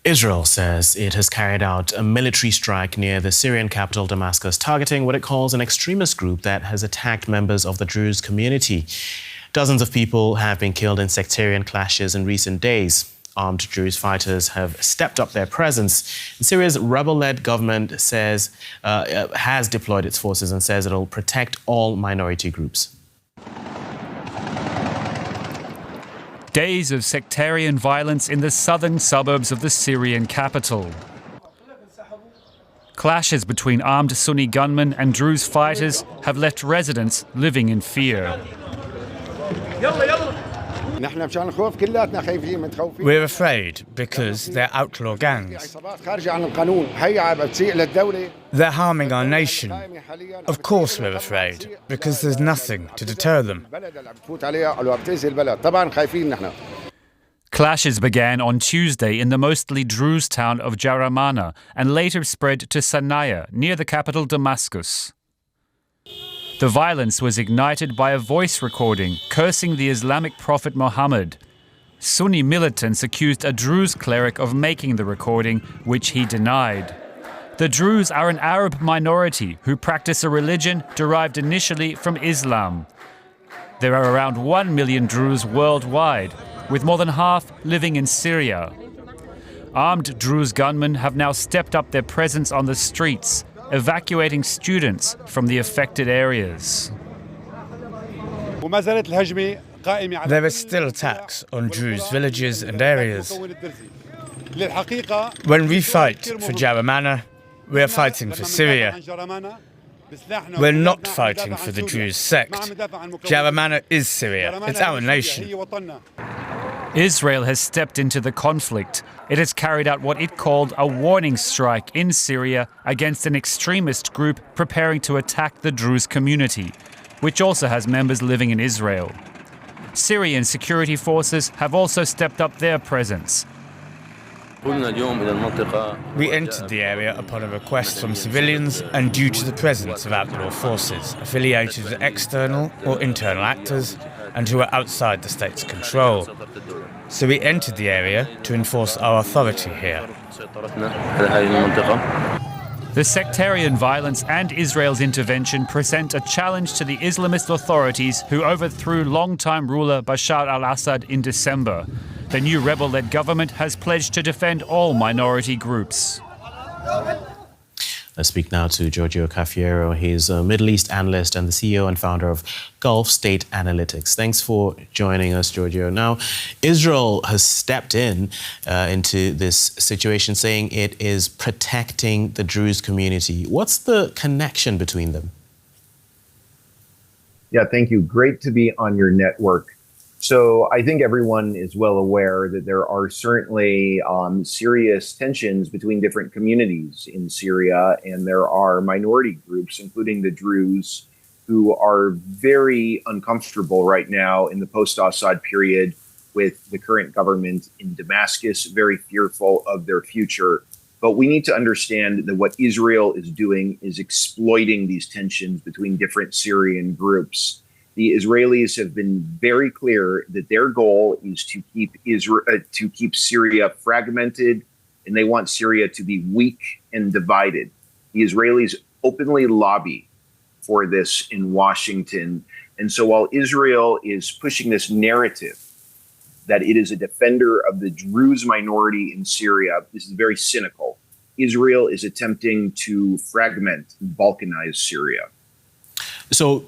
Israel says it has carried out a military strike near the Syrian capital Damascus, targeting what it calls an extremist group that has attacked members of the Druze community. Dozens of people have been killed in sectarian clashes in recent days. Armed Druze fighters have stepped up their presence. Syria's rebel-led government says has deployed its forces and says it'll protect all minority groups. Days of sectarian violence in the southern suburbs of the Syrian capital. Clashes between armed Sunni gunmen and Druze fighters have left residents living in fear. We're afraid because they're outlaw gangs. They're harming our nation. Of course we're afraid, because there's nothing to deter them. Clashes began on Tuesday in the mostly Druze town of Jaramana and later spread to Sanaya, near the capital Damascus. The violence was ignited by a voice recording cursing the Islamic prophet Muhammad. Sunni militants accused a Druze cleric of making the recording, which he denied. The Druze are an Arab minority who practice a religion derived initially from Islam. There are around 1 million Druze worldwide, with more than half living in Syria. Armed Druze gunmen have now stepped up their presence on the streets, evacuating students from the affected areas. There are still attacks on Druze villages and areas. When we fight for Jaramana, we are fighting for Syria. We're not fighting for the Druze sect. Jaramana is Syria. It's our nation. Israel has stepped into the conflict. It has carried out what it called a warning strike in Syria against an extremist group preparing to attack the Druze community, which also has members living in Israel. Syrian security forces have also stepped up their presence. We entered the area upon a request from civilians and due to the presence of outlaw forces affiliated with external or internal actors and who are outside the state's control. So we entered the area to enforce our authority here. The sectarian violence and Israel's intervention present a challenge to the Islamist authorities who overthrew longtime ruler Bashar al-Assad in December. The new rebel-led government has pledged to defend all minority groups. Let's speak now to Giorgio Cafiero. He's a Middle East analyst and the CEO and founder of Gulf State Analytics. Thanks for joining us, Giorgio. Now, Israel has stepped into this situation, saying it is protecting the Druze community. What's the connection between them? Yeah, thank you. Great to be on your network. So I think everyone is well aware that there are certainly serious tensions between different communities in Syria, and there are minority groups, including the Druze, who are very uncomfortable right now in the post-Assad period with the current government in Damascus, very fearful of their future. But we need to understand that what Israel is doing is exploiting these tensions between different Syrian groups. The Israelis have been very clear that their goal is to keep Syria fragmented, and they want Syria to be weak and divided. The Israelis openly lobby for this in Washington. And so while Israel is pushing this narrative that it is a defender of the Druze minority in Syria, this is very cynical. Israel is attempting to fragment and balkanize Syria. So,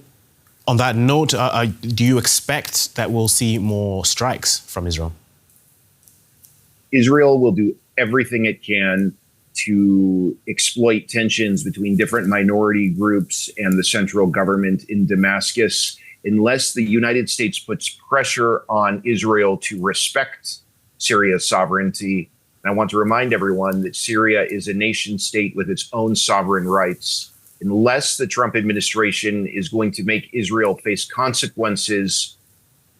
on that note, do you expect that we'll see more strikes from Israel? Israel will do everything it can to exploit tensions between different minority groups and the central government in Damascus unless the United States puts pressure on Israel to respect Syria's sovereignty. And I want to remind everyone that Syria is a nation state with its own sovereign rights. Unless the Trump administration is going to make Israel face consequences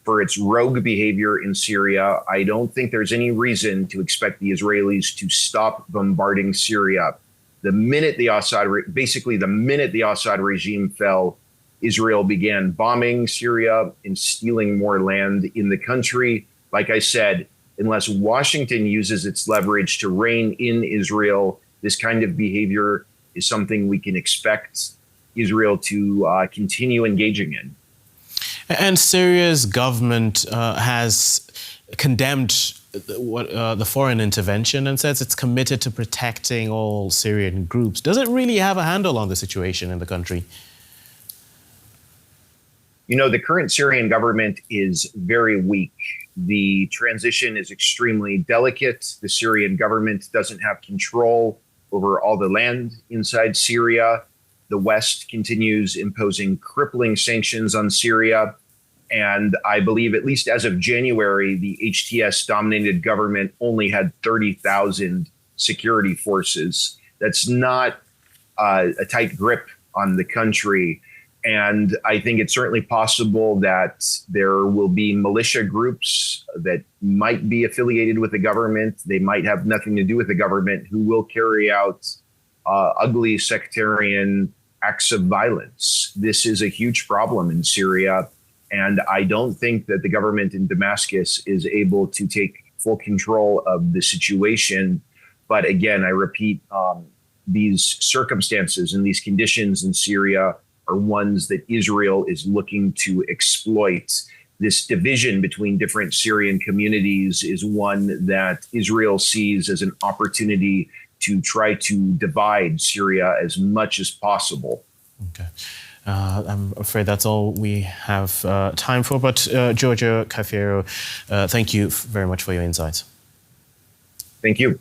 for its rogue behavior in Syria, I don't think there's any reason to expect the Israelis to stop bombarding Syria. The minute the Assad regime fell, Israel began bombing Syria and stealing more land in the country. Like I said, unless Washington uses its leverage to rein in Israel, this kind of behavior is something we can expect Israel to continue engaging in. And Syria's government has condemned the foreign intervention and says it's committed to protecting all Syrian groups. Does it really have a handle on the situation in the country? You know, the current Syrian government is very weak. The transition is extremely delicate. The Syrian government doesn't have control over all the land inside Syria. The West continues imposing crippling sanctions on Syria. And I believe, at least as of January, the HTS-dominated government only had 30,000 security forces. That's not a tight grip on the country. And I think it's certainly possible that there will be militia groups that might be affiliated with the government. They might have nothing to do with the government, who will carry out ugly sectarian acts of violence. This is a huge problem in Syria. And I don't think that the government in Damascus is able to take full control of the situation. But again, I repeat, these circumstances and these conditions in Syria are ones that Israel is looking to exploit. This division between different Syrian communities is one that Israel sees as an opportunity to try to divide Syria as much as possible. Okay. I'm afraid that's all we have time for. But Giorgio, Cafiero, thank you very much for your insights. Thank you.